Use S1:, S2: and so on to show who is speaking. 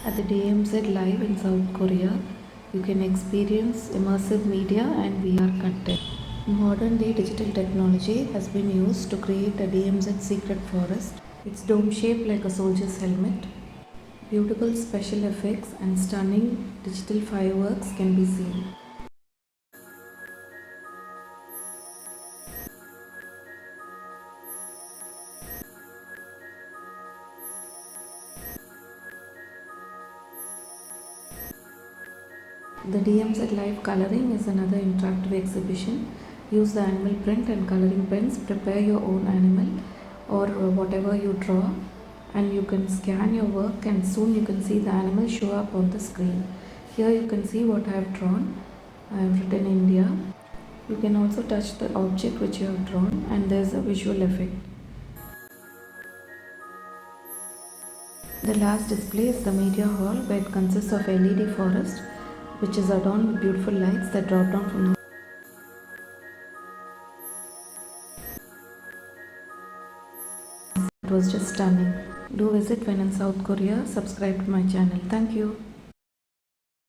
S1: At the DMZ Live in South Korea, you can experience immersive media and VR content. Modern day digital technology has been used to create a DMZ Secret Forest. It's dome shaped like a soldier's helmet. Beautiful special effects and stunning digital fireworks can be seen. The DMZ Live Coloring is another interactive exhibition. Use the animal print and coloring pens, prepare your own animal or whatever you draw, and you can scan your work and soon you can see the animal show up on the screen. Here you can see what I have drawn. I have written India. You can also touch the object which you have drawn and there is a visual effect. The last display is the media hall, where it consists of LED forest which is adorned with beautiful lights that drop down from the It was just stunning. Do visit when in South Korea. Subscribe to my channel. Thank you.